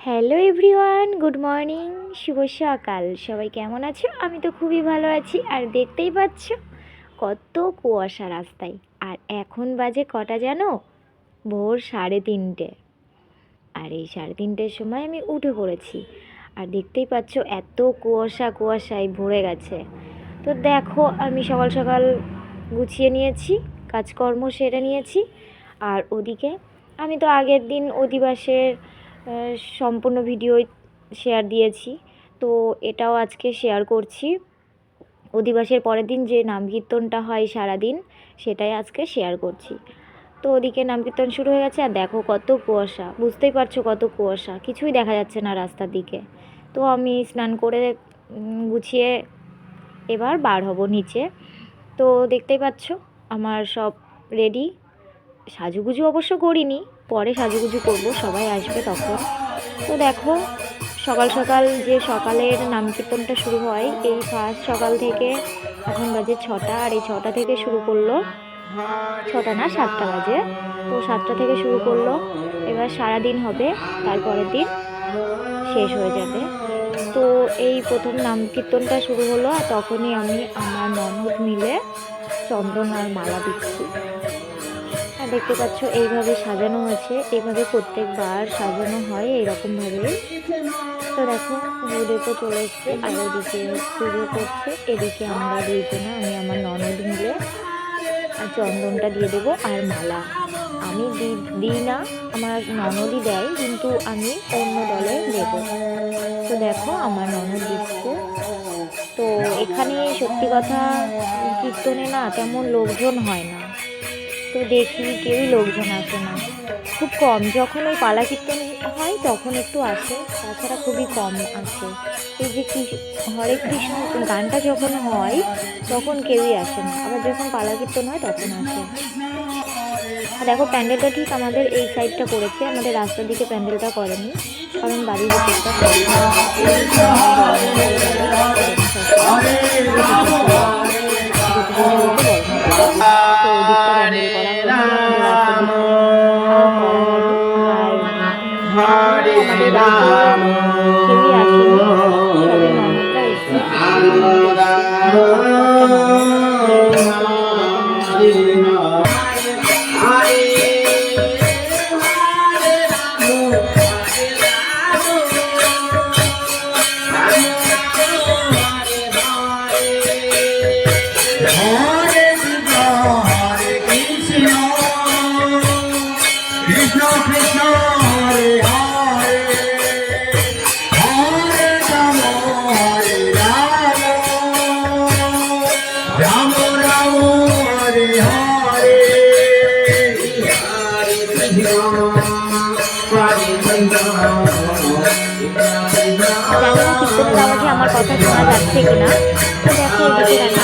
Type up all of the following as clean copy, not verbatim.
Hello everyone, good morning, শুভ সকাল। সবাই কেমন আছো? আমি তো খুবই ভালো আছি। আর দেখতেই পাচ্ছ কত কুয়াশা রাস্তায়। আর এখন বাজে কটা জানো? ভোর 3:30। আর এই 3:30-র সময় আমি উঠে পড়েছি। আর দেখতেই পাচ্ছ এত কুয়াশায় ভরে গেছে। তো দেখো, আমি সকাল সকাল গুছিয়ে নিয়েছি, কাজকর্ম সেরে নিয়েছি। আর ওদিকে আমি তো আগের দিন অধিবাসের সম্পূর্ণ ভিডিও শেয়ার দিয়েছি, তো এটাও আজকে শেয়ার করছি। অধিবাসের পরের দিন যে নাম কীর্তনটা হয় সারাদিন, সেটাই আজকে শেয়ার করছি। তো ওদিকে নাম কীর্তন শুরু হয়ে গেছে। আর দেখো কত কুয়াশা, বুঝতেই পারছো কত কুয়াশা, কিছুই দেখা যাচ্ছে না রাস্তার দিকে। তো আমি স্নান করে গুছিয়ে এবার বার হব নিচে। তো দেখতেই পাচ্ছ আমার সব রেডি। সাজুগুজু অবশ্য করিনি, পরে সাজুগুজু করব, সবাই আসবে তখন। তো দেখো, সকাল সকাল যে সকালের নাম কীর্তনটা শুরু হয়, এই ফার্স্ট সকাল থেকে এখন বাজে 6টা। আর এই 6টা থেকে শুরু করলো, 6টা না 7টা বাজে। তো 7টা থেকে শুরু করলো, এবার সারাদিন হবে, তারপরের দিন শেষ হয়ে যাবে। তো এই প্রথম নাম কীর্তনটা শুরু হলো, আর তখনই আমি আমার ননদ মিলে চন্দন আর মালা দিচ্ছি। আর দেখতে পাচ্ছ এইভাবে সাজানো হয়েছে, এইভাবে প্রত্যেকবার সাজানো হয় এইরকমভাবেই। তো দেখো গুরুদেবও চলে এসছে, আর ওদিকে পুজো করছে। এদিকে আমরা দুইজনে, আমি আমার ননদ মিলে আর চন্দনটা দিয়ে দেবো আর মালা। আমি দিই না, আমার ননদই দেয়, কিন্তু আমি অন্য দলে দেব। তো দেখো আমার ননদ দিচ্ছে। তো এখানে সত্যি কথা, কীর্তনে না তেমন লোকজন হয় না। তো দেখি কেউই লোকজন আসে না, খুব কম। যখন ওই পালা কীর্তন হয় তখন একটু আসে, তাছাড়া খুবই কম আসে। এই যে হরে কৃষ্ণ গানটা যখন হয় তখন কেউই আসে না, আবার যখন পালা কীর্তন হয় তখন আসে। আর দেখো প্যান্ডেলটা ঠিক আমাদের এই সাইডটা করেছে, আমাদের রাস্তার দিকে প্যান্ডেলটা করেনি, কারণ বাড়ির দিকটা কেউই আসেনি, সবে ননদরা এসছে। আমার কথা শোনা যাচ্ছে কিনা। তো দেখো এদিকে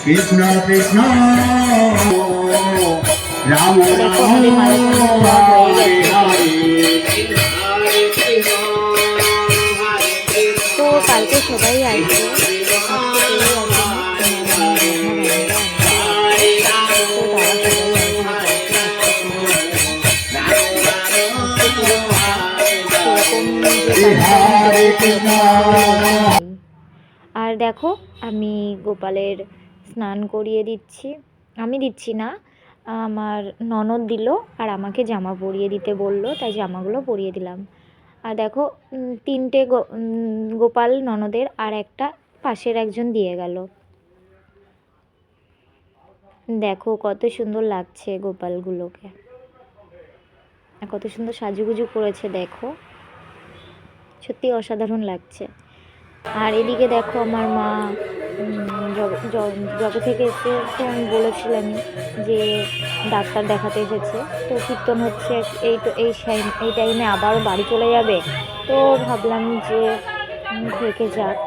কৃষ্ণ কৃষ্ণ রাম তো কালকে সবাই আসবে। আর দেখো আমি গোপালের স্নান করিয়ে দিচ্ছি, আমি দিচ্ছি না, আমার ননদ দিল, আর আমাকে জামা পরিয়ে দিতে বললো, তাই জামাগুলো পরিয়ে দিলাম। আর দেখো 3টে গোপাল ননদের, আর একটা পাশের একজন দিয়ে গেল। দেখো কত সুন্দর লাগছে গোপালগুলোকে, কত সুন্দর সাজুগুজু করেছে, দেখো সত্যি অসাধারণ লাগছে। আর এদিকে দেখো আমার মা জবে থেকে এসে, তো আমি বলেছিলামই যে ডাক্তার দেখাতে এসেছে। তো কীর্তন হচ্ছে এই টাইমে আবারও বাড়ি চলে যাবে, তো ভাবলাম যে থেকে যাক।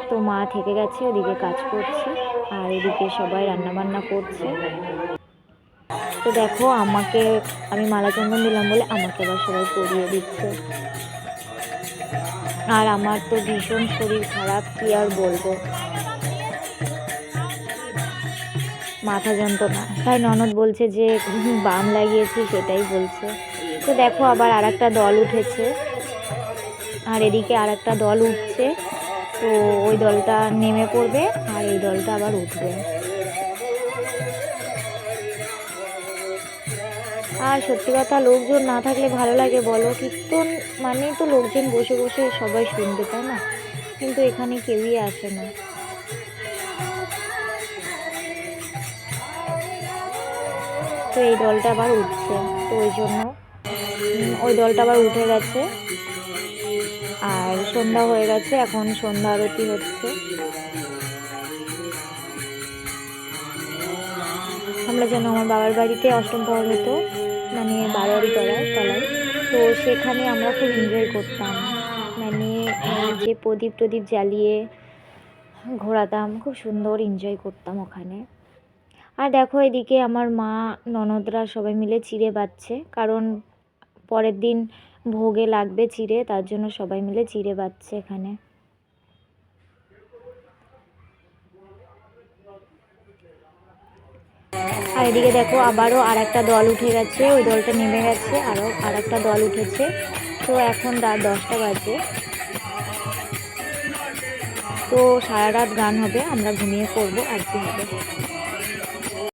তো মা থেকে গেছে, ওদিকে কাজ করছে, আর এদিকে সবাই রান্নাবান্না করছে। তো দেখো আমাকে, আমি মালা চন্দন দিলাম বলে আমাকে আবার সবাই পরিয়ে দিচ্ছে। আর আমার তো ভীষণ শরীর খারাপ, কি আর বলবো, মাথা যন্ত্রণা। তাই ননদ বলছে যে বাম লাগিয়েছি, সেটাই বলছে। তো দেখো আবার আর একটা দল উঠেছে, আর এদিকে আর একটা দল উঠছে। তো ওই দলটা নেমে পড়বে আর এই দলটা আবার উঠবে। আর সত্যি কথা, লোকজন না থাকলে ভালো লাগে বলো? কীর্তন মানে তো লোকজন বসে বসে সবাই শুনবে, তাই না? কিন্তু এখানে কেউই আসে না। তো এই দলটা আবার উঠছে, তো ওই জন্য ওই দলটা আবার উঠে গেছে। আর সন্ধ্যা হয়ে গেছে, এখন সন্ধ্যা আরতি হচ্ছে। আমরা যেন আমার বাবার বাড়িতে অষ্টম প্রহর হতো, মানে বারোয়ারি তলায়। তো সেখানে আমরা খুব এনজয় করতাম, মানে যে প্রদীপ টদীপ জ্বালিয়ে ঘোরাতাম, খুব সুন্দর এনজয় করতাম ওখানে। আর দেখো এদিকে আমার মা ননদরা সবাই মিলে চিড়ে বাটছে, কারণ পরের দিন ভোগে লাগবে চিড়ে, তার জন্য সবাই মিলে চিড়ে বাটছে এখানে। আর এদিকে দেখো আবারও আর একটা দল উঠে গেছে, ওই দলটা নেমে গেছে, আরও আর একটা দল উঠেছে। তো এখন রাত 10টা বাজে। তো সারা রাত গান হবে, আমরা ঘুমিয়ে পড়বো, আর কি হবে।